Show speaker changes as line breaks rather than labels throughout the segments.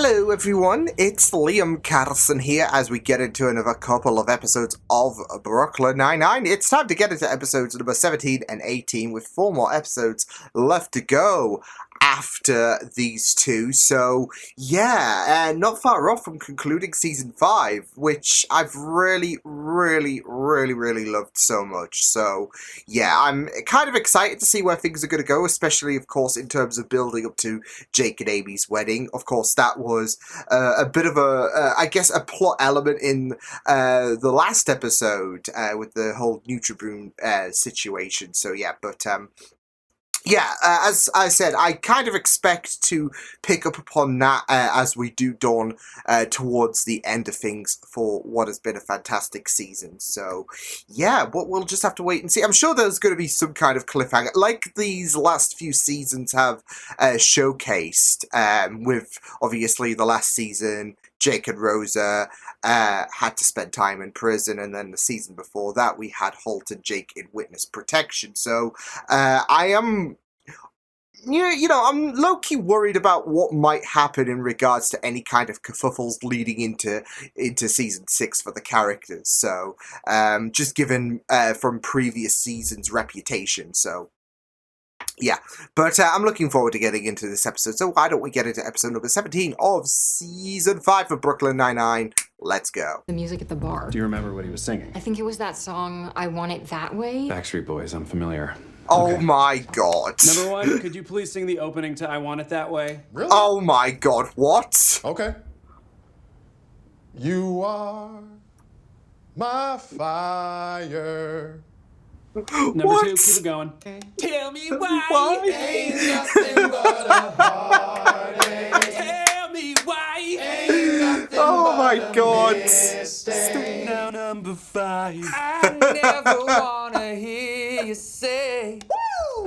Hello everyone, it's Liam Carlson here as we get into another couple of episodes of Brooklyn Nine-Nine. It's time to get into episodes number 17 and 18 with 4 more episodes left to go after these two. So yeah, not far off from concluding season 5, which I've really loved so much. So yeah, I'm kind of excited to see where things are going to go, especially of course in terms of building up to Jake and Amy's wedding. Of course, that was a bit of I guess, a plot element in the last episode with the whole Nutribroom situation. So yeah, but yeah, as I said, I kind of expect to pick up upon that as we do dawn towards the end of things for what has been a fantastic season. So, yeah, but we'll just have to wait and see. I'm sure there's going to be some kind of cliffhanger, like these last few seasons have showcased, with, obviously, the last season, Jake and Rosa had to spend time in prison, and then the season before that we had Holt and Jake in witness protection. So I am, you know, I'm low-key worried about what might happen in regards to any kind of kerfuffles leading into season 6 for the characters. So just given from previous seasons' reputation. So yeah, but I'm looking forward to getting into this episode, so why don't we get into episode number 17 of Season 5 of Brooklyn Nine-Nine. Let's go.
The music at the bar.
Do you remember what he was singing?
I think it was that song, I Want It That Way.
Backstreet Boys, I'm familiar.
Oh
Okay.
my god.
Number 1, could you please sing the opening to I Want It That Way?
Really?
Oh my god, what?
Okay. You are my fire.
Number
What?
2, keep it going. Tell me why.
Why?
Ain't nothing but a heartache.
Tell me why.
Ain't nothing
Oh my
but a
god.
mistake.
Now number 5.
I never wanna hear you say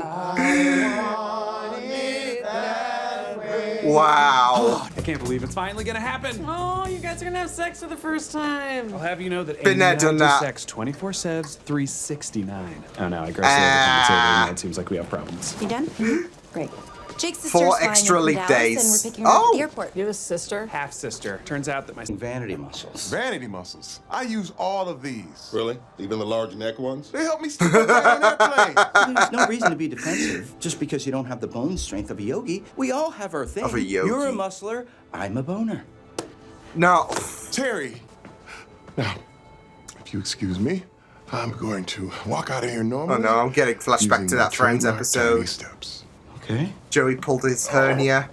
I want it that way.
Wow.
I can't believe it's finally gonna happen.
oh, you guys are gonna have sex for the first time.
I'll have you know that
Been there,
Amy
done
and I
that.
do sex 24/7, 369. Oh no, I grossly overcompensated, and it seems like we have problems.
You done? Great. Jake's sister's
4
flying
extra
in from
leap
Dallas,
days.
and we're picking her up
Oh.
at the airport.
You have a sister?
Half sister. Turns out that my
Vanity muscles.
Vanity muscles. I use all of these.
Really? Even the large neck ones?
They help me stick up on an airplane.
There's no reason to be defensive just because you don't have the bone strength of a yogi. We all have our thing.
Of a yogi.
You're a muscler. I'm a boner.
No.
Terry. Now, if you excuse me, I'm going to walk out of here normally.
Oh no, I'm getting flashback
using
to that
the
Friends
trademark tiny
episode.
steps.
Okay.
Joey pulled his hernia.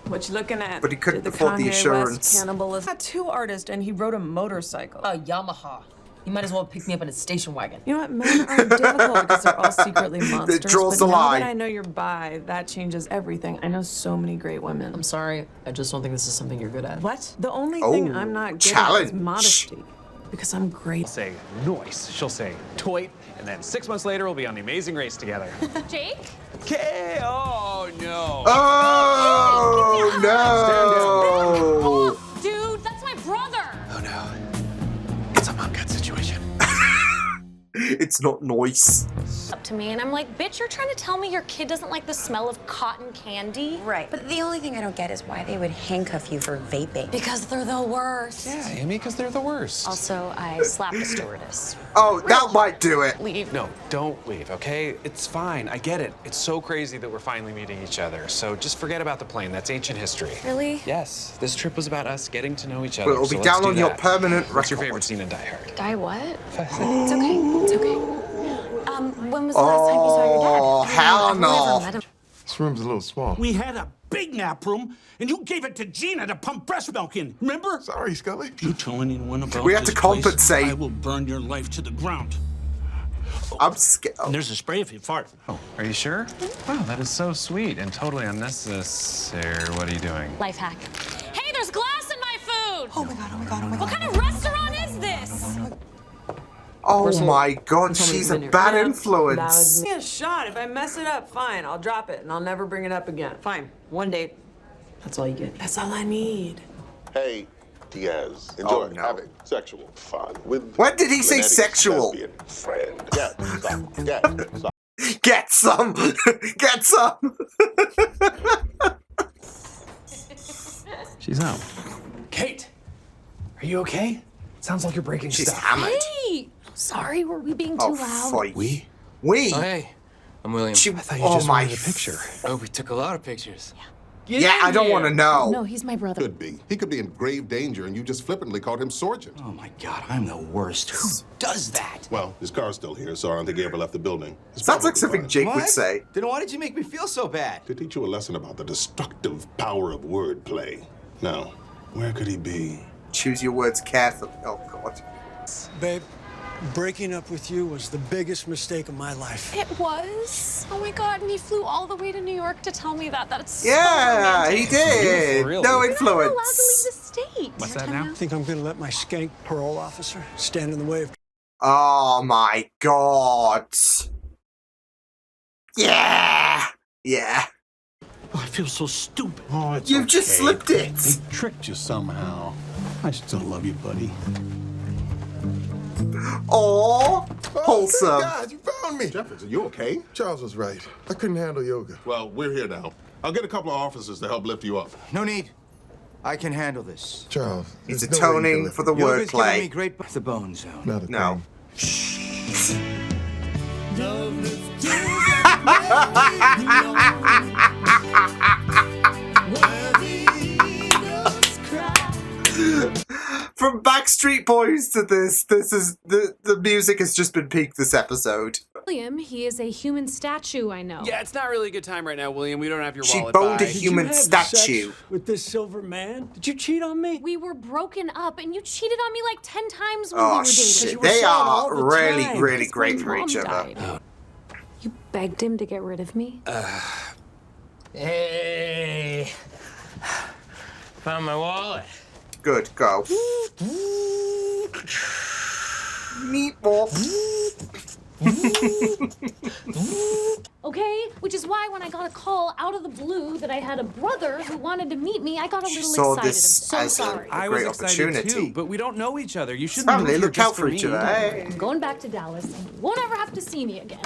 What you looking at?
But he couldn't
Did
afford the
Kanye
assurance.
West cannibalism. Tattoo artist, and he rode a motorcycle.
A Yamaha. You might as well pick me up in a station wagon.
You know what? Men are difficult because they're all secretly monsters.
draws
but
the
now
line.
that I know you're bi, that changes everything. I know so many great women.
I'm sorry, I just don't think this is something you're good at.
What? The only thing
Oh,
I'm not good
challenge.
at is modesty. Because I'm great.
say noise. She'll say toit, and then 6 months later we'll be on the Amazing Race together.
Jake?
Okay. Oh no.
Oh no.
Oh, dude, that's my brother!
Oh no. It's a mom cut situation.
It's not nice.
Up to me, and I'm like, bitch, you're trying to tell me your kid doesn't like the smell of cotton candy?
Right, but the only thing I don't get is why they would handcuff you for vaping.
Because they're the worst.
Yeah, Amy, because they're the worst.
Also, I slapped a stewardess.
Oh, that might do it.
Leave.
No, don't leave, okay? It's fine. I get it. It's so crazy that we're finally meeting each other. So just forget about the plane. That's ancient history.
Really?
Yes, this trip was about us getting to know each other.
Well, it'll
so
be
let's
down
do
on your
that.
permanent
What's your
record.
favorite scene in Die Hard?
Die what? It's okay. It's okay. When was the last time you saw your dad?
Oh, hell
I've
no.
never met him.
This room's a little small.
We had a big nap room, and you gave it to Gina to pump breast milk in. Remember?
Sorry, Scully.
You tell anyone about
We have to
this place,
compensate.
I will burn your life to the ground.
I'm scared.
And there's a spray if you fart.
Oh, are you sure? Wow, that is so sweet and totally unnecessary. What are you doing?
Life hack. Hey, there's glass in my food!
Oh my god, oh my god, oh my god.
What kind of restaurant is this?
Oh my god, she's a bad influence.
Give me a shot. If I mess it up, fine. I'll drop it, and I'll never bring it up again. Fine. One date. That's all you get. That's all I need.
Hey, Diaz, enjoy
no.
having sexual fun with.
When did he say
Lenetti's
sexual?
lesbian Friend. Get some.
Get some! Get some!
She's home. Kate, are you okay? Sounds like you're breaking
She's
stuff.
hammered.
Hey! Sorry, were we being too
Oh,
loud?
fight.
We?
We?
Oh, hey, I'm William.
She,
I thought you
oh
just
my
wanted a picture.
Oh, we took a lot of pictures.
Yeah, I don't want to know.
No, he's my brother.
Could be. He could be in grave danger, and you just flippantly called him Sergeant.
Oh my God, I'm the worst. Who does that?
Well, his car's still here, so I don't think he ever left the building. It's
Sounds like
probably
something
fine.
Jake
What?
would say.
Then why did you make me feel so bad?
To teach you a lesson about the destructive power of wordplay. Now, where could he be?
Choose your words carefully. Oh, God.
Babe, breaking up with you was the biggest mistake of my life.
It was? Oh my God, and he flew all the way to New York to tell me that. That's
Yeah,
so
he
romantic.
did.
Really?
No
You're not allowed to leave
influence.
the state.
What's
Your
that
time
now?
I think I'm gonna let my skank parole officer stand in the way of
Oh my God. Yeah. Yeah.
Oh, I feel so stupid.
Oh, it's
You've just
okay.
slipped it.
He tricked you somehow. I still love you, buddy.
Oh,
Oh,
wholesome.
thank God, you found me.
Jefferson, you okay?
Charles was right. I couldn't handle yoga.
Well, we're here now. I'll get a couple of officers to help lift you up.
No need. I can handle this.
Charles,
He's
there's no way you can
atoning
lift
for the
me.
Yoga's giving me
wordplay.
great the bone zone.
Not a
No.
thing. From Backstreet Boys to this is the music has just been peaked this episode.
William, he is a human statue, I know.
Yeah, it's not really a good time right now, William. We don't have your
She
wallet.
boned a
Bye.
human
Did you have
statue.
sex with this silver man? Did you cheat on me?
We were broken up, and you cheated on me like 10 times when we
Oh
were dating.
shit,
were
they
sad all
are
the
really,
time.
really
Because
great
my
for each
mom
other.
died. You begged him to get rid of me?
Hey, found my wallet.
Good, go. Meatball.
Okay, which is why when I got a call out of the blue that I had a brother who wanted to meet me, I got a
She
little
saw
excited.
this
I'm
as
so
a-
sorry.
I
great
was excited
opportunity.
too, but we don't know each other. You shouldn't
Family,
move here
look
just
out for each
me.
other. Hey.
I'm going back to Dallas, and you won't ever have to see me again.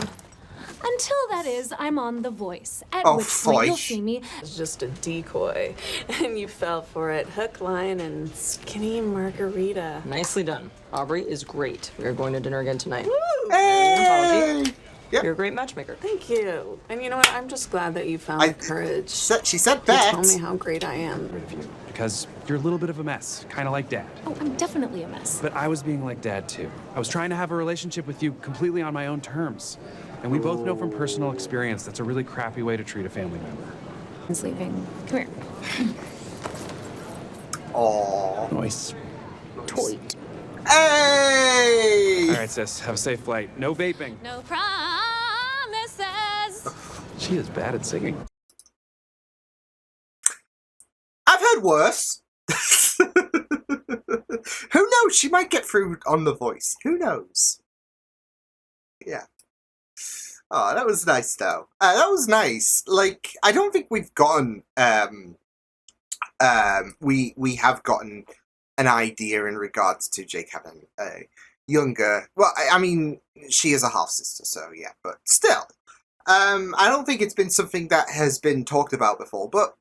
Until that is, I'm on The Voice, at
Oh,
which point you'll
fudge.
see me.
It's just a decoy, and you fell for it. Hook, line, and skinny margarita.
Nicely done. Aubrey is great. We are going to dinner again tonight.
Hey! Yep.
You're a great matchmaker.
Thank you. And you know what? I'm just glad that you found the courage
She said
to
that.
tell me how great I am.
Because you're a little bit of a mess, kind of like Dad.
Oh, I'm definitely a mess.
But I was being like Dad too. I was trying to have a relationship with you completely on my own terms. And we both know from personal experience that's a really crappy way to treat a family member.
He's leaving. Come here.
Aww.
Nice.
Toit.
Hey!
All right, sis, have a safe flight. No vaping.
No promises.
She is bad at singing.
I've heard worse. Who knows? She might get through on The Voice. Who knows? Yeah. Oh, that was nice, though. That was nice. Like, I don't think we've gotten, we have gotten an idea in regards to Jake having a younger, well, I mean, she is a half-sister, so yeah, but still. I don't think it's been something that has been talked about before, but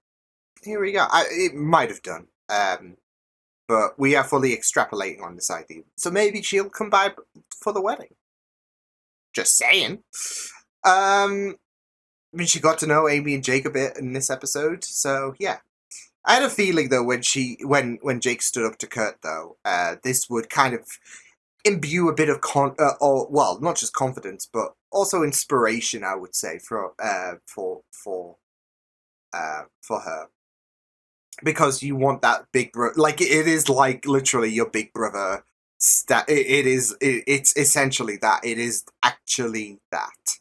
here we go. It might have done. But we are fully extrapolating on this idea. So maybe she'll come by for the wedding. Just saying. I mean, she got to know Amy and Jake a bit in this episode, so yeah. I had a feeling though when Jake stood up to Kurt though, this would kind of imbue a bit of well, not just confidence, but also inspiration. I would say for her, because you want that big bro. Like it is like literally your big brother. It's essentially that. It is actually that.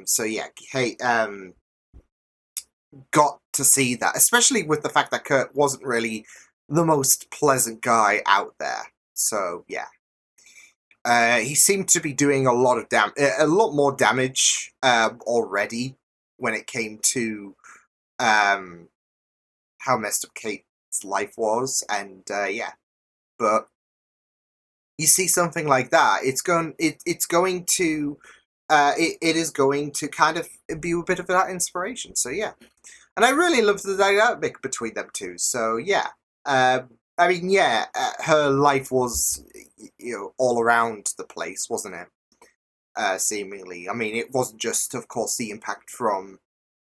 So yeah, hey, got to see that, especially with the fact that Kurt wasn't really the most pleasant guy out there. So yeah, he seemed to be doing a lot more damage already when it came to how messed up Kate's life was, and yeah, but you see something like that, it is going to kind of be a bit of that inspiration. So yeah, And I really loved the dynamic between them two. So yeah, I mean, yeah, her life was, all around the place, wasn't it? Seemingly, I mean, it wasn't just, of course, the impact from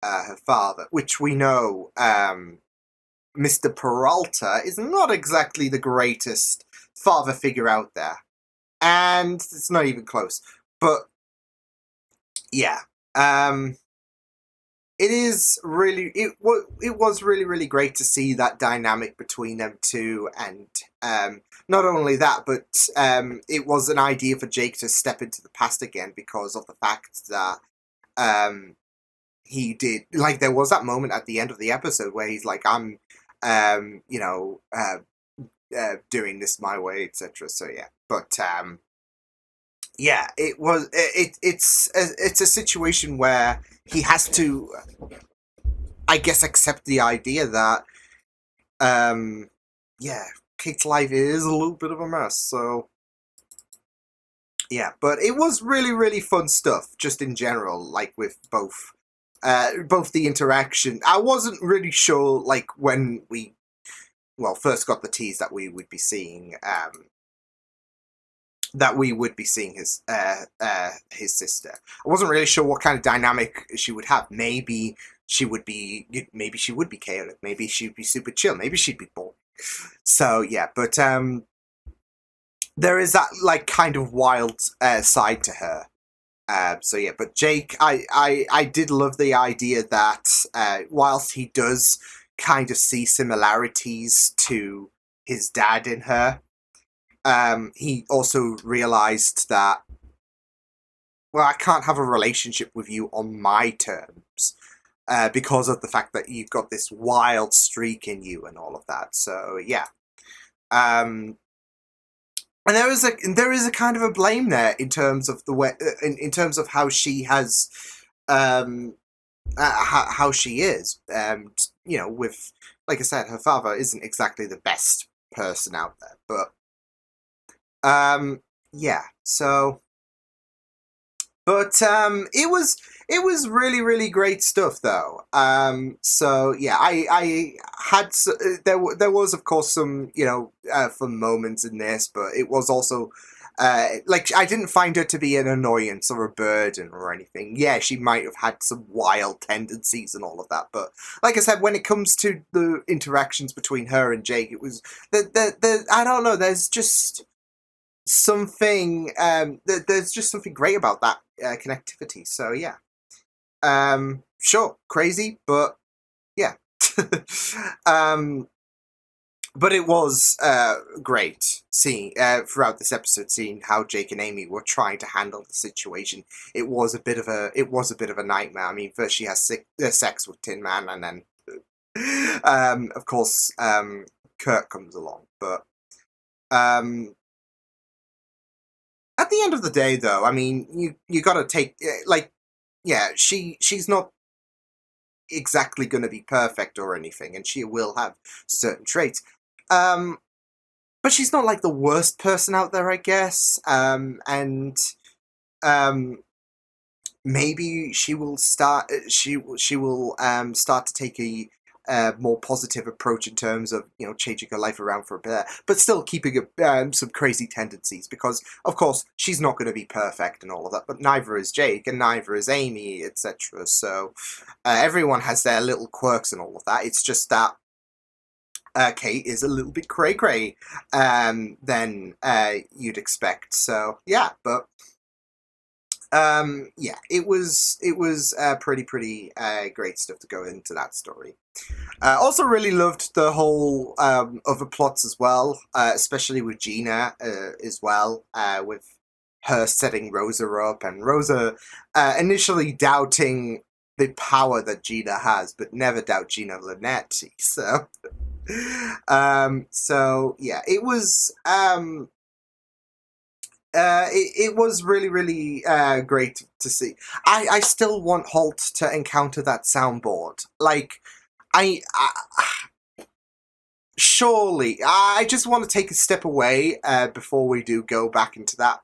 her father, which we know, Mr. Peralta is not exactly the greatest father figure out there, and it's not even close. But yeah, it was really great to see that dynamic between them two, and not only that, but it was an idea for Jake to step into the past again because of the fact that he did, like, there was that moment at the end of the episode where he's like, I'm doing this my way, etc. So yeah, but yeah, it's a situation where he has to, I guess, accept the idea that yeah, Kate's life is a little bit of a mess. So yeah, but it was really fun stuff just in general, like with both the interaction. I wasn't really sure, like, when we first got the tease that we would be seeing his sister. I wasn't really sure what kind of dynamic she would have. Maybe she would be chaotic. Maybe she'd be super chill. Maybe she'd be boring. So yeah, but there is that, like, kind of wild side to her. So yeah, but Jake, I did love the idea that whilst he does kind of see similarities to his dad in her, he also realized that, well, I can't have a relationship with you on my terms because of the fact that you've got this wild streak in you and all of that. So yeah, and there is a kind of a blame there in terms of the way, in terms of how she has, how she is. With, like I said, her father isn't exactly the best person out there, but yeah. So, but it was really great stuff though. So yeah, I had there was of course some fun moments in this, but it was also like, I didn't find her to be an annoyance or a burden or anything. Yeah, she might have had some wild tendencies and all of that, but like I said, when it comes to the interactions between her and Jake, it was the I don't know, there's just something there's just something great about that connectivity. So yeah, sure, crazy, but yeah. But it was great seeing throughout this episode, seeing how Jake and Amy were trying to handle the situation. It was a bit of a nightmare. I mean, first she has sex with Tin Man, and then of course Kurt comes along. But at the end of the day, though, I mean, you gotta take, like, yeah, she's not exactly going to be perfect or anything, and she will have certain traits. But she's not like the worst person out there, I guess. And maybe she will start. She will start to take a more positive approach in terms of changing her life around for a bit, but still keeping some crazy tendencies, because of course she's not going to be perfect and all of that. But neither is Jake, and neither is Amy, etc. So everyone has their little quirks and all of that. It's just that Kate is a little bit cray-cray than you'd expect. So yeah, but yeah, it was pretty great stuff to go into that story. Also really loved the whole other plots as well, especially with Gina as well, with her setting Rosa up, and Rosa initially doubting the power that Gina has, but never doubt Gina Linetti. So so yeah, it was it was really great to see. I still want Holt to encounter that soundboard. Like, surely, I just want to take a step away before we do go back into that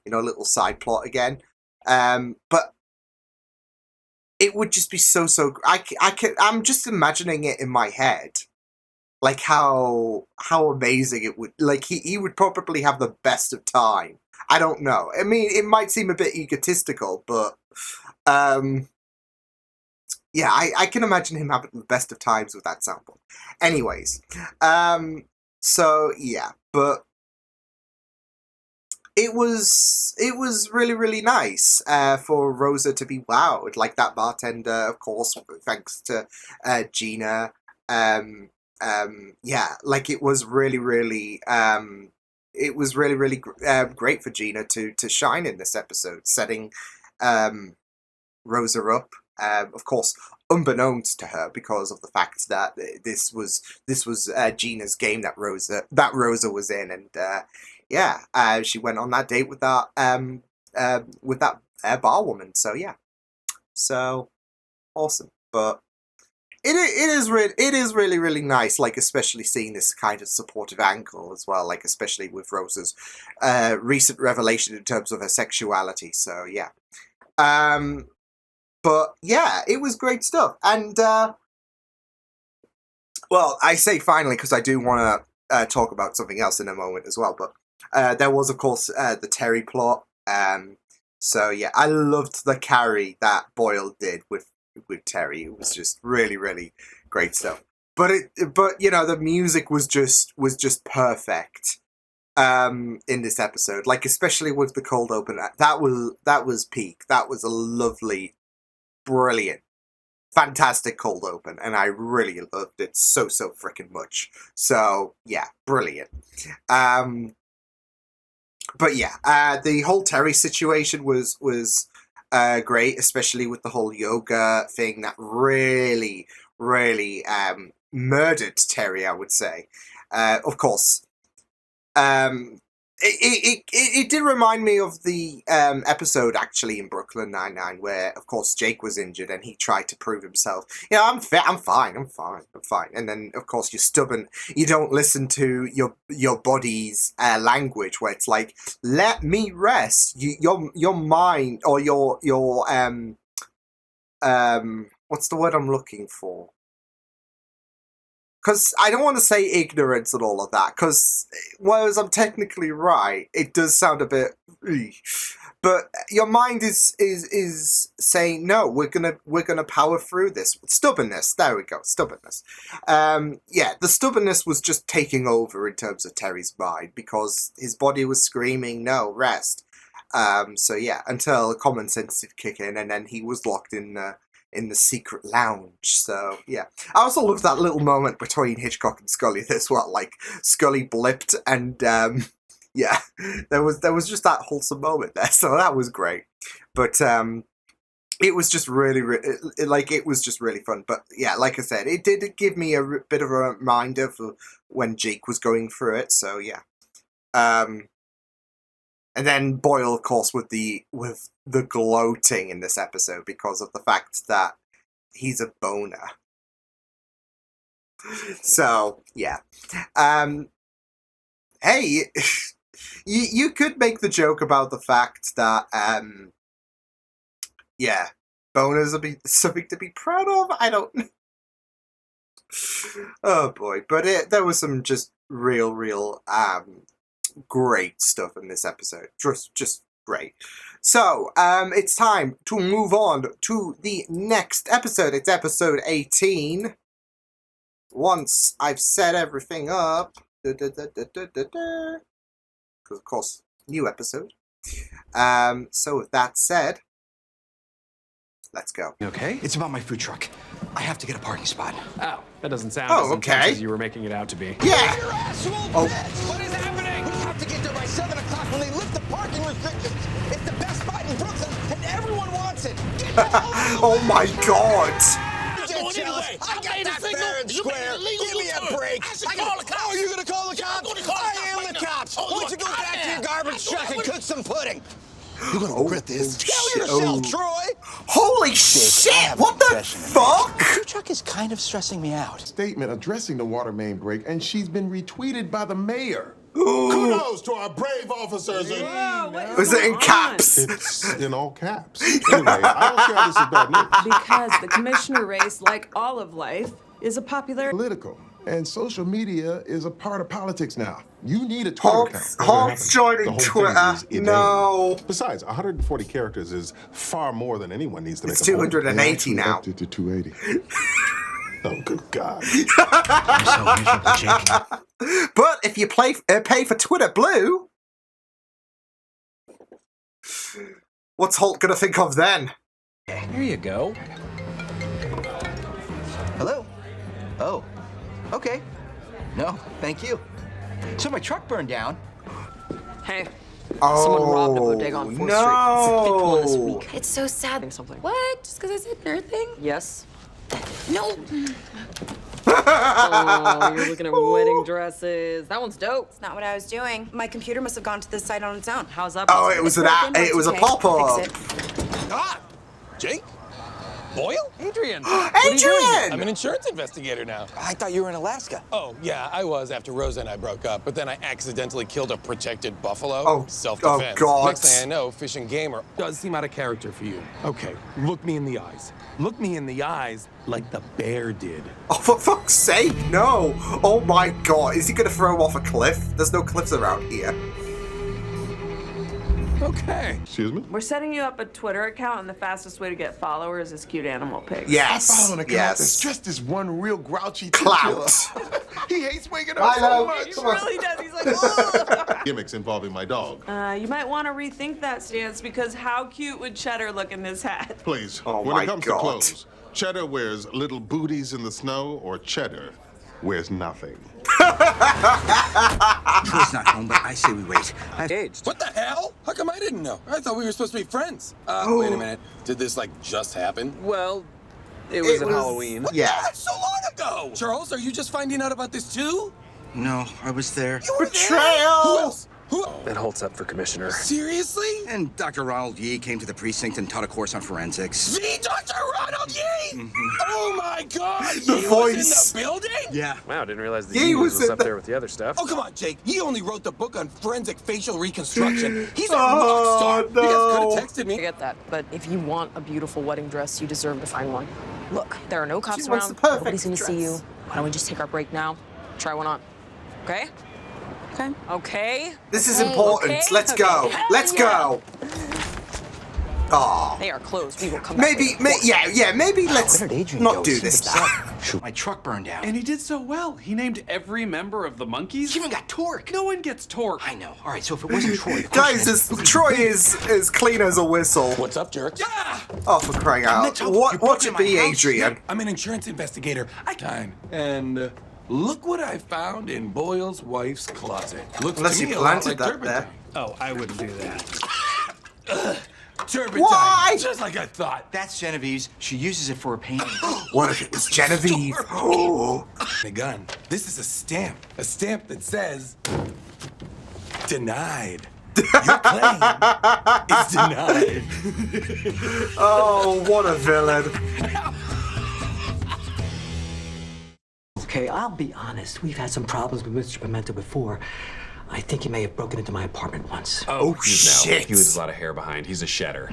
little side plot again. But it would just be so I'm just imagining it in my head, like how amazing it would, like he would probably have the best of time. I don't know. I mean, it might seem a bit egotistical, but yeah, I can imagine him having the best of times with that sample. Anyways, so yeah, but it was really, really nice for Rosa to be wowed, like that bartender, of course, thanks to Gina. Yeah, like it was really, really great for Gina to shine in this episode, setting Rosa up. Of course, unbeknownst to her, because of the fact that this was Gina's game that Rosa was in, and yeah, she went on that date with that bar woman. So yeah, so awesome. But it is really, really nice, like especially seeing this kind of supportive angle as well, like especially with Rosa's recent revelation in terms of her sexuality. So yeah. But yeah, it was great stuff. And, well, I say finally because I do want to talk about something else in a moment as well. But there was, of course, the Terry plot. So yeah, I loved the carry that Boyle did with Terry. It was just really, really great stuff. But you know, the music was just perfect in this episode. Like especially with the cold open. That was peak. That was a lovely, brilliant, fantastic cold open, and I really loved it so freaking much. So yeah, brilliant. But yeah, the whole Terry situation was great, especially with the whole yoga thing that really murdered Terry, I would say. Of course, it did remind me of the episode actually in Brooklyn Nine-Nine where, of course, Jake was injured and he tried to prove himself. You know, I'm fine. And then, of course, you're stubborn. You don't listen to your body's language, where it's like, let me rest. Your mind, or your what's the word I'm looking for? Because I don't want to say ignorance and all of that, because whereas I'm technically right, it does sound a bit, but your mind is saying no. We're gonna power through this. Stubbornness. There we go. Stubbornness. Yeah, the stubbornness was just taking over in terms of Terry's mind because his body was screaming no, rest. So yeah, until common sense did kick in, and then he was locked in the secret lounge. So yeah, I also loved that little moment between Hitchcock and Scully as well. Like Scully blipped, and yeah, there was just that wholesome moment there. So that was great. But it was just really it was just really fun. But yeah, like I said, it did give me a bit of a reminder for when Jake was going through it. So yeah. And then Boyle, of course, with the gloating in this episode because of the fact that he's a boner. So yeah, hey, you could make the joke about the fact that yeah, boners are something to be proud of. I don't know. Oh boy, but there was some just real great stuff in this episode. Just great. So, it's time to move on to the next episode. It's episode 18. Once I've set everything up, because of course, new episode. So with that said, let's go.
You okay?
It's about my food truck. I have to get a parking spot.
Oh, that doesn't sound as intense
okay.
as you were making it out to be.
Yeah.
Oh. What is happening? We have to get there by 7 o'clock when they lift the parking restrictions. It's the best spot in Brooklyn, and everyone wants it. Get the hell
Oh my God.
Anyway, I got that fair and square. Give me a break. Oh, you're gonna call the cops? I am the cops. Why don't you go back to your garbage truck and cook some pudding?
You're gonna regret this.
Tell yourself, Troy.
Holy shit! What the fuck?
The food truck is kind of stressing me out.
Statement addressing the water main break, and she's been retweeted by the mayor.
Kudos to our brave officers.
Was it in caps?
It's in all caps. Anyway, I don't care this is bad news.
Because the commissioner race, like all of life, is a popular
Political. And social media is a part of politics now. You need a Twitter account.
Hulk's joining
The whole
Twitter.
thing is inane.
No.
Besides, 140 characters is far more than anyone needs to make
It's
a point.
280
They
now.
actually upped it to 280. Oh, good God.
But if you pay for Twitter Blue, what's Hulk gonna think of then?
Here you go.
Hello? Oh, okay. No, thank you. So my truck burned down.
Hey,
Oh,
someone robbed a bodega on 4th Street. It's the fifth one this week.
It's so sad.
Something.
What? Just because I said nerd thing?
Yes.
No.
Oh, you're looking at wedding dresses. That one's dope.
It's not what I was doing. My computer must have gone to this site on its own.
How's that?
Oh, it was a pop-up.
Ah, Jake? Boyle?
Adrian!
Adrian!
I'm an insurance investigator now.
I thought you were in Alaska.
Oh, yeah, I was after Rosa and I broke up, but then I accidentally killed a protected buffalo.
Oh,
Self-defense.
oh, God.
Next thing I know, Fish and Game does seem out of character for you. Okay, look me in the eyes. Look me in the eyes like the bear did.
Oh, for fuck's sake, no! Oh my God, is he gonna throw him off a cliff? There's no cliffs around here.
Okay.
Excuse me?
We're setting you up a Twitter account, and the fastest way to get followers is cute animal pics.
Yes.
I follow an account that's just this one real grouchy
Clout.
chinchilla. He hates waking up so much.
He really does. He's like, ugh.
Gimmicks involving my dog.
You might want to rethink that stance, because how cute would Cheddar look in this hat?
Please,
Oh
when
my
it comes
God.
to clothes, Cheddar wears little booties in the snow, or Cheddar wears nothing.
Troy's not home, but I say we wait. I've aged.
What the hell? How come I didn't know? I thought we were supposed to be friends.
Oh.
Wait a minute. Did this, like, just happen?
Well, it was at Halloween.
Yeah.
That's so long ago! Charles, are you just finding out about this too?
No, I was there.
You were there?
Betrayal!
Who else? Who?
And Holt's up for commissioner.
Seriously?
And Dr. Ronald Yee came to the precinct and taught a course on forensics.
The Dr. Ronald Yee! Oh my God!
The
Yee
voice.
was in the building?
Yeah.
Wow, didn't realize the
He
Yee
was
was
in
up
the-
there with the other stuff.
Oh, come on, Jake. He only wrote the book on forensic facial reconstruction. He's a
Oh,
rock star.
no.
You guys could have texted
I
me.
get that, but if you want a beautiful wedding dress, you deserve to find one. Look, there are no cops
She wants
around.
the perfect
Nobody's gonna see you.
dress.
Why don't we just take our break now? Try one on. Okay?
Okay.
Okay?
This is
Okay,
important.
okay,
Let's
okay.
go.
Hell
Let's
yeah.
go. Oh.
They are closed. We will come back.
Maybe, maybe let's
Where did Adrian
not
go?
do
He's
this
upset.
now.
Shoot, my truck burned down.
And he did so well. He named every member of the Monkeys.
He even got torque.
No one gets torque.
I know. All right, so if it wasn't Troy, of course
Guys, Troy is as clean as a whistle.
What's up, jerks? Yeah!
Oh, for crying out.
Mitchell,
What
you broke
should
into my
be,
house.
Adrian?
I'm an insurance investigator. And look what I found in Boyle's wife's closet. Looks
Unless
to
you
me a lot
planted
like
that
turpentine.
there.
Oh, I wouldn't do that.
Turpentine.
Why?
Just like I thought.
That's Genevieve's. She uses it for a painting.
What if it was Genevieve? Oh.
A gun. This is a stamp. A stamp that says denied. Your claim is denied.
Oh, what a villain.
Okay, I'll be honest. We've had some problems with Mr. Pimento before. I think he may have broken into my apartment once.
Oh, shit.
He was a lot of hair behind. He's a shedder.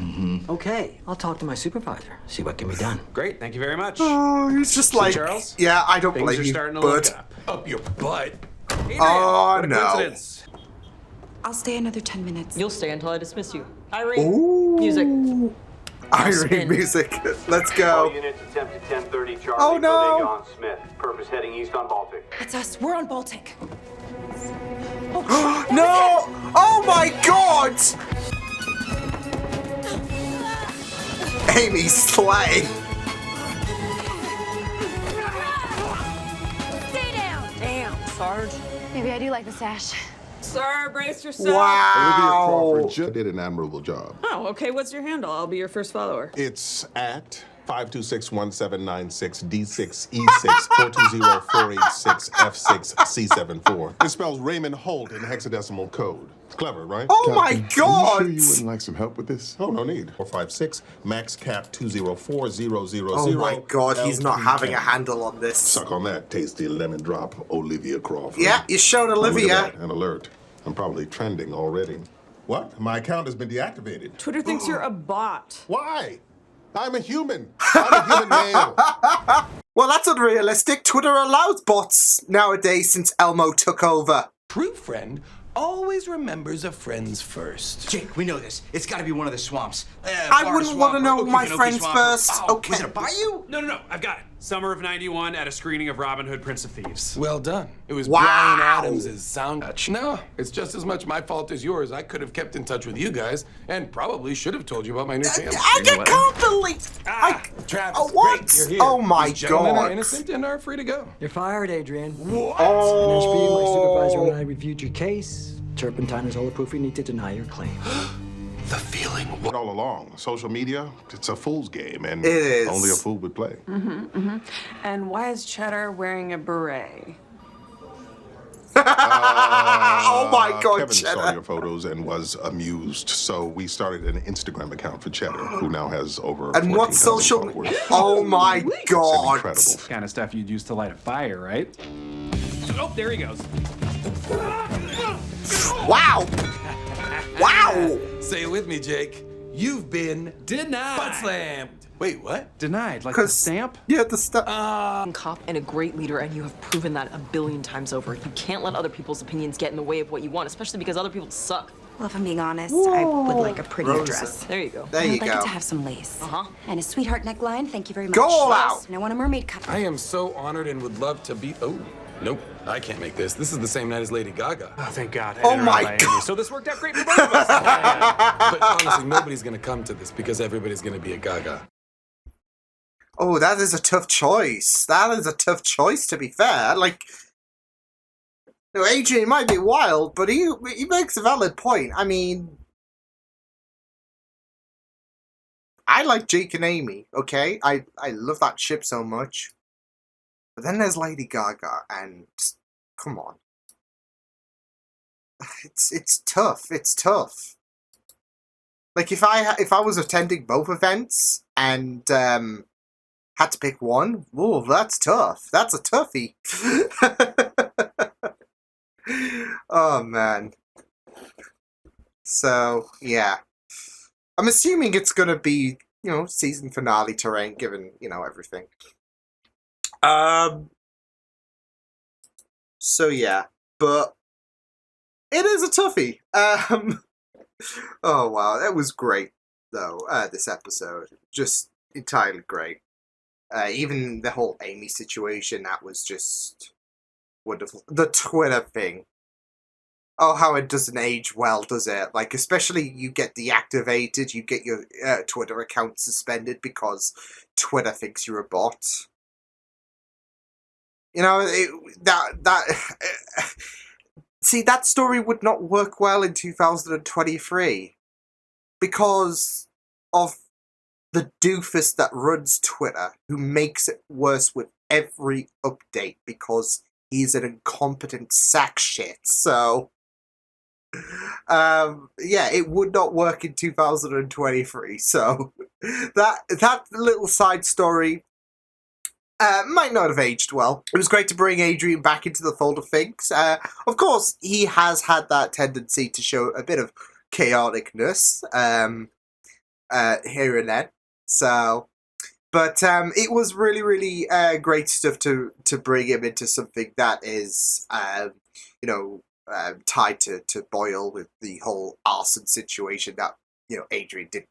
Okay, I'll talk to my supervisor, see what can be done.
Great, thank you very much.
Oh, he's just
See,
like,
Charles?
yeah, I don't
Things
blame
are
you,
starting to
but
look up.
Up your butt.
oh
What a
no.
coincidence.
I'll stay another 10 minutes.
You'll stay until I dismiss you. Irene,
Ooh.
music.
Irene
Spin.
music. Let's
All
go.
units attempt to 1030 Charlie.
Oh, no.
Bodega on Smith. Purpose heading east on Baltic.
It's us. We're on Baltic.
No! Oh my God! Amy Slay.
Stay down.
Damn, Sarge.
Maybe I do like the sash.
Sir, brace yourself.
Olivia
Wow.
Crawford just did an admirable job.
Oh, okay. What's your handle? I'll be your first follower.
It's at 5261796 D6E6 420-486-F6C74. It spells Raymond Holt in hexadecimal code. It's clever, right?
Oh my
Captain,
God!
Are you sure you wouldn't like some help with this?
Oh, no need. 456 max cap 2040000.
Oh my God, he's not having a handle on this.
Suck on that tasty lemon drop, Olivia Crawford.
Yeah, you showed Olivia.
An alert. I'm probably trending already. What? My account has been deactivated.
Twitter thinks you're a bot.
Why? I'm a human. I'm a human male.
Well, that's unrealistic. Twitter allows bots nowadays since Elmo took over.
True friend always remembers a friend's first.
Jake, we know this. It's got to be one of the swamps.
I wouldn't want to know my friends first.
Oh,
Okay.
Was it a bayou?
No, I've got it. Summer of '91 at a screening of Robin Hood, Prince of Thieves.
Well done. It was
Wow.
Brian Adams' sound touch. No, it's just as much my fault as yours. I could have kept in touch with you guys and probably should have told you about my new channel.
I can't believe.
Travis,
what?
great, you're here.
Oh my
These gentlemen
God.
are innocent and are free to go.
You're fired, Adrian.
What?
NSP, my supervisor and I reviewed your case. Turpentine is all the proof we need to deny your claim.
The feeling.
What all along? Social media, it's a fool's game, and
It is.
only a fool would play.
And why is Cheddar wearing a beret?
Oh my God,
Kevin saw
Cheddar.
your photos and was amused, so we started an Instagram account for Cheddar, who now has over
And what
14,000
social?
followers.
Oh my God.
Incredible.
Kind of stuff you'd use to light a fire, right? Oh, there he goes.
Wow. Wow.
Say it with me, Jake. You've been
Denied.
butt slammed. Wait, what?
Denied, like the stamp?
Yeah, the stuff.
Cop and a great leader, and you have proven that a billion times over. You can't let other people's opinions get in the way of what you want, especially because other people suck.
Well, if I'm being honest, I would like a prettier
Rosa.
dress.
There you go.
There
And
you
I'd like
go.
it to have some lace.
Uh-huh.
And a sweetheart neckline, thank you very much.
Go all out.
And I want a mermaid cut.
I am so honored and would love to be. Oh, nope. I can't make this. This is the same night as Lady Gaga.
Oh, thank God.
Oh
Edited
my
by Amy.
God.
So this worked out great for both of us.
But honestly, nobody's going to come to this because everybody's going to be a Gaga.
Oh, that is a tough choice. That is a tough choice, to be fair. Like, you know, Adrian might be wild, but he makes a valid point. I mean, I like Jake and Amy, okay? I love that ship so much. But then there's Lady Gaga, and come on. It's tough. It's tough. Like, if I was attending both events and had to pick one, oh, that's tough. That's a toughie. Oh man. So yeah, I'm assuming it's gonna be, you know, season finale terrain, given, you know, everything. So yeah, but it is a toughie. Oh wow, that was great though. This episode, just entirely great. Even the whole Amy situation, that was just wonderful. The Twitter thing. Oh, how it doesn't age well, does it? Like, especially you get deactivated, you get your Twitter account suspended because Twitter thinks you're a bot. You know, see, that story would not work well in 2023 because of the doofus that runs Twitter, who makes it worse with every update because he's an incompetent sack shit. So, yeah, it would not work in 2023. So, that little side story might not have aged well. It was great to bring Adrian back into the fold of things. Of course, he has had that tendency to show a bit of chaoticness here and then. So, but it was really, really great stuff to bring him into something that is, you know, tied to Boyle with the whole arson situation that, you know, Adrian did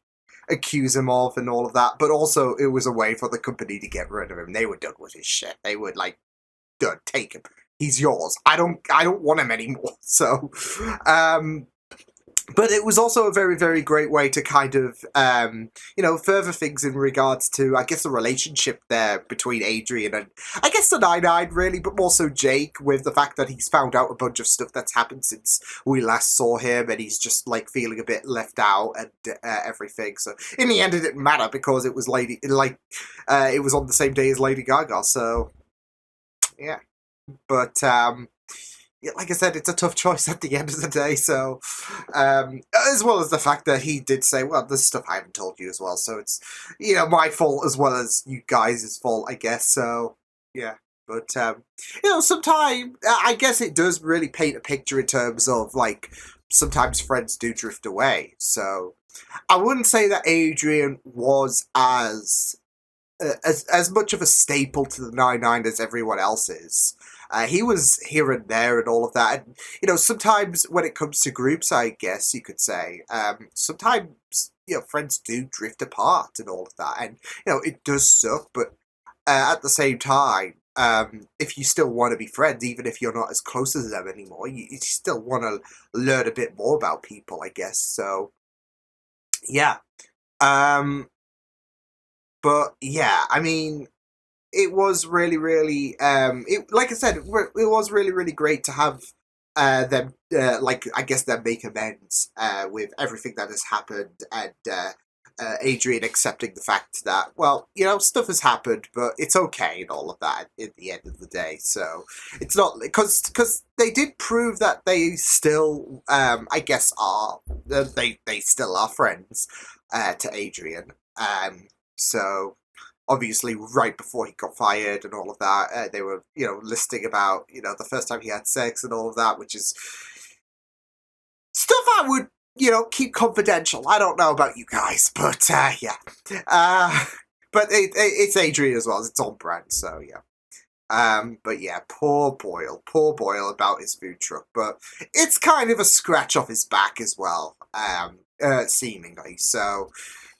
accuse him of and all of that. But also, it was a way for the company to get rid of him. They were done with his shit. They would like, done, take him. He's yours. I don't want him anymore. So, But it was also a very, very great way to kind of, further things in regards to, I guess, the relationship there between Adrian and, I guess, the 9-9, really, but more so Jake, with the fact that he's found out a bunch of stuff that's happened since we last saw him, and he's just, like, feeling a bit left out and everything. So, in the end, it didn't matter, because it was it was on the same day as Lady Gaga, so, yeah. But, yeah, like I said, it's a tough choice at the end of the day, so, as well as the fact that he did say, well, there's stuff I haven't told you as well, so it's, my fault as well as you guys' fault, I guess, so, yeah, but, sometimes, I guess it does really paint a picture in terms of, like, sometimes friends do drift away, so, I wouldn't say that Adrian was as much of a staple to the 9-9 as everyone else is. He was here and there and all of that. And, sometimes when it comes to groups, I guess you could say, sometimes, friends do drift apart and all of that. And, it does suck, but at the same time, if you still want to be friends, even if you're not as close as them anymore, you still want to learn a bit more about people, I guess. So, yeah. But, yeah, I mean, it was really, really, like I said, it was really, really great to have them, I guess, them make amends with everything that has happened, and Adrian accepting the fact that, well, stuff has happened, but it's okay and all of that at the end of the day. So it's not, because they did prove that they still, I guess, they still are friends to Adrian. So obviously, right before he got fired and all of that, they were, listing about, the first time he had sex and all of that, which is stuff I would, keep confidential. I don't know about you guys, but, yeah. But it's Adrian as well. It's on brand, so, yeah. But, yeah, poor Boyle about his food truck. But it's kind of a scratch off his back as well, seemingly, so...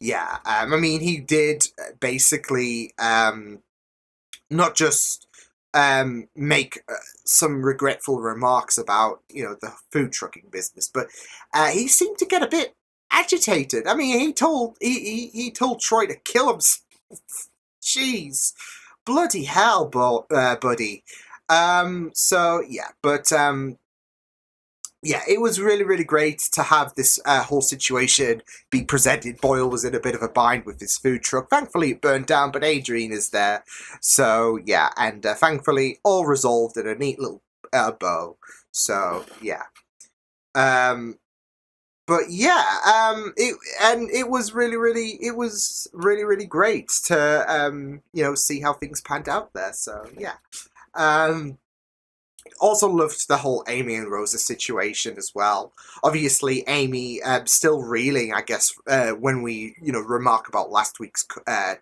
Yeah, I mean, he did basically not just make some regretful remarks about, the food trucking business, but he seemed to get a bit agitated. I mean, he told Troy to kill himself. Jeez, bloody hell, buddy. So yeah, but yeah, it was really, really great to have this whole situation be presented. Boyle was in a bit of a bind with his food truck. Thankfully, it burned down, but Adrian is there. So, yeah, and thankfully, all resolved in a neat little bow. So, yeah. But, yeah, it was really, really great to, see how things panned out there. So, yeah. Also loved the whole Amy and Rosa situation as well. Obviously, Amy still reeling, I guess, when we, remark about last week's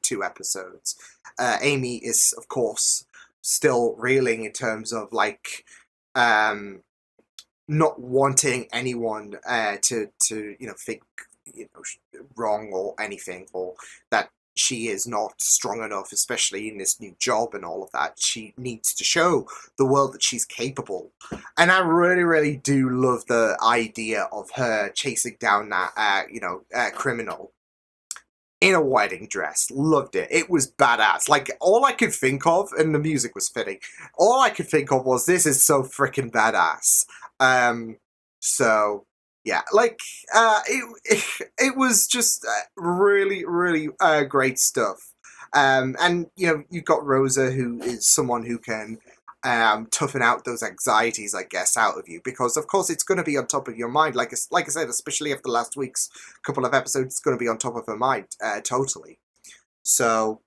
2 episodes. Amy is, of course, still reeling in terms of, like, not wanting anyone to think, wrong or anything, or that she is not strong enough, especially in this new job and all of that. She needs to show the world that she's capable. And I really, really do love the idea of her chasing down that, criminal in a wedding dress. Loved it. It was badass. Like, all I could think of, and the music was fitting, all I could think of was, this is so freaking badass. So... yeah, like, it was just really, really great stuff. And, you've got Rosa, who is someone who can toughen out those anxieties, I guess, out of you. Because, of course, it's going to be on top of your mind. Like I said, especially after last week's couple of episodes, it's going to be on top of her mind, totally. So...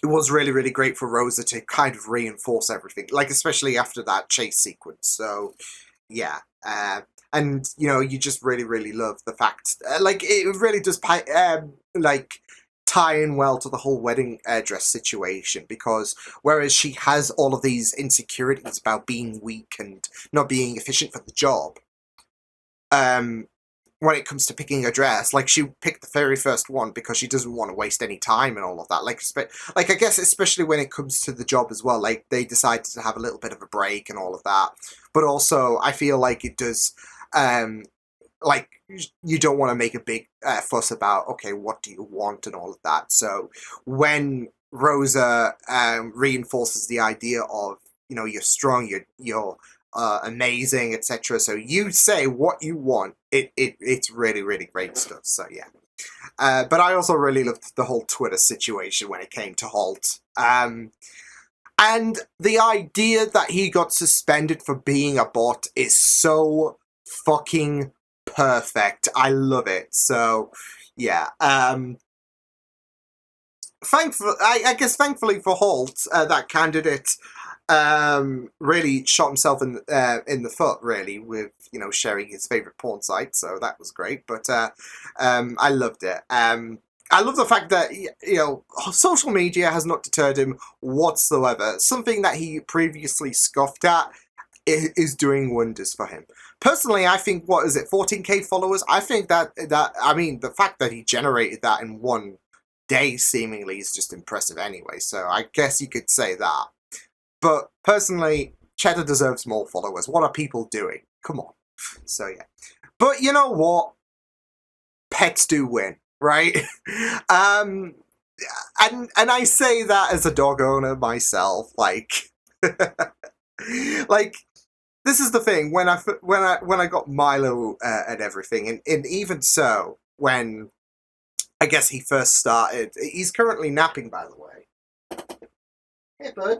it was really, really great for Rosa to kind of reinforce everything. Like, especially after that chase sequence. So, yeah. And, you just really, really love the fact, it really does, tie in well to the whole wedding dress situation, because whereas she has all of these insecurities about being weak and not being efficient for the job, when it comes to picking a dress, like, she picked the very first one because she doesn't want to waste any time and all of that. Like, I guess especially when it comes to the job as well, like, they decided to have a little bit of a break and all of that. But also, I feel like it does like, you don't want to make a big fuss about, okay, what do you want and all of that. So when Rosa reinforces the idea of, you know, you're strong, you're amazing, etc. So you say what you want. It's really, really great stuff. So yeah. But I also really loved the whole Twitter situation when it came to Holt. And the idea that he got suspended for being a bot is so fucking perfect. I love it. So yeah. I guess thankfully for Holt, that candidate really shot himself in the foot, really, with, you know, sharing his favorite porn site. So that was great. But I loved it. I love the fact that, you know, social media has not deterred him whatsoever. Something that he previously scoffed at is doing wonders for him. Personally, I think, what is it, 14k followers? I think that I mean, the fact that he generated that in one day seemingly is just impressive anyway. So I guess you could say that. But personally, Cheddar deserves more followers. What are people doing? Come on. So yeah. But you know what? Pets do win, right? And I say that as a dog owner myself. Like, like, this is the thing. When I got Milo and everything, and even so, when I guess he first started, he's currently napping, by the way. Hey, bud.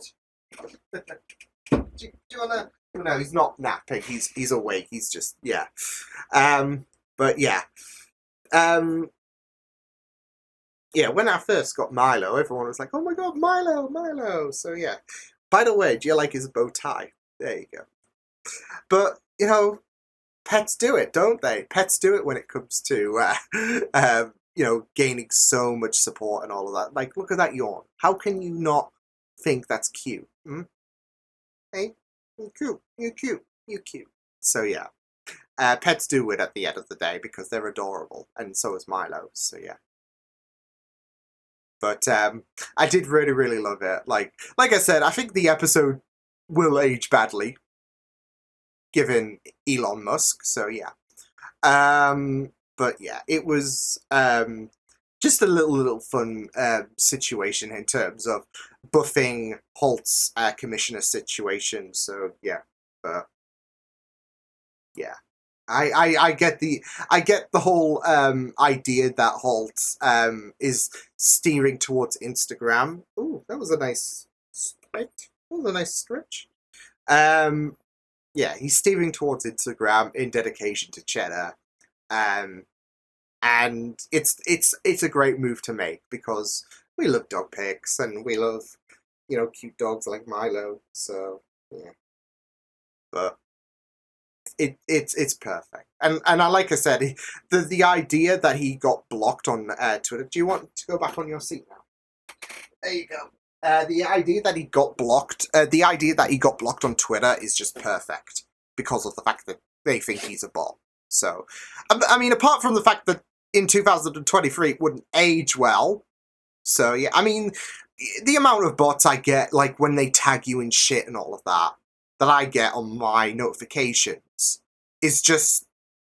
do you wanna? No, he's not napping. He's awake. He's just, yeah. But yeah. Yeah, when I first got Milo, everyone was like, "Oh my god, Milo, Milo!" So yeah. By the way, do you like his bow tie? There you go. But you know, pets do it, don't they? Pets do it when it comes to you know, gaining so much support and all of that. Like, look at that yawn. How can you not think that's cute? Hmm? Hey, you're cute. You're cute. You're cute. So yeah, pets do win at the end of the day because they're adorable, and so is Milo. So yeah. But I did really, really love it. Like I said, I think the episode will age badly, given Elon Musk. So yeah. But yeah, it was just a little fun situation in terms of buffing Holt's commissioner situation. So yeah, but yeah, I get the whole idea that Holt is steering towards Instagram. Ooh, that was a nice stretch. That was a nice stretch. Yeah, he's steering towards Instagram in dedication to Cheddar. And it's a great move to make because we love dog pics and we love, you know, cute dogs like Milo. So yeah, but it's perfect. And I, like I said, the idea that he got blocked on Twitter. Do you want to go back on your seat now? There you go. The idea that he got blocked, on Twitter is just perfect because of the fact that they think he's a bot. So, I mean, apart from the fact that in 2023 it wouldn't age well. So yeah, I mean, the amount of bots I get, like when they tag you in shit and all of that I get on my notifications is just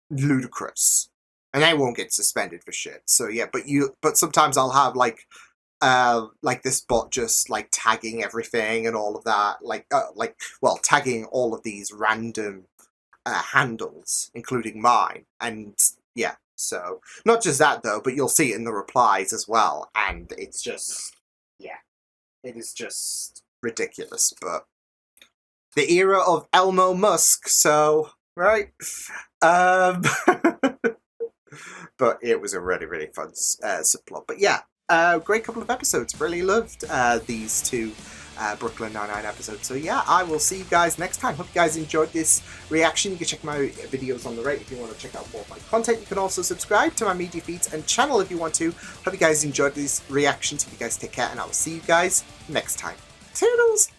ludicrous, and I won't get suspended for shit. So yeah, but sometimes I'll have like this bot just like tagging everything and all of that, well, tagging all of these random handles, including mine, and yeah. So not just that though, but you'll see it in the replies as well, and it's just, yeah, it is just ridiculous. But the era of Elmo Musk, so right. But it was a really, really fun subplot. But yeah, great couple of episodes. Really loved these two Brooklyn Nine-Nine episodes. So yeah, I will see you guys next time. Hope you guys enjoyed this reaction. You can check my videos on the right if you want to check out more of my content. You can also subscribe to my media feeds and channel if you want to. Hope you guys enjoyed these reactions. Hope you guys take care, and I will see you guys next time. Toodles!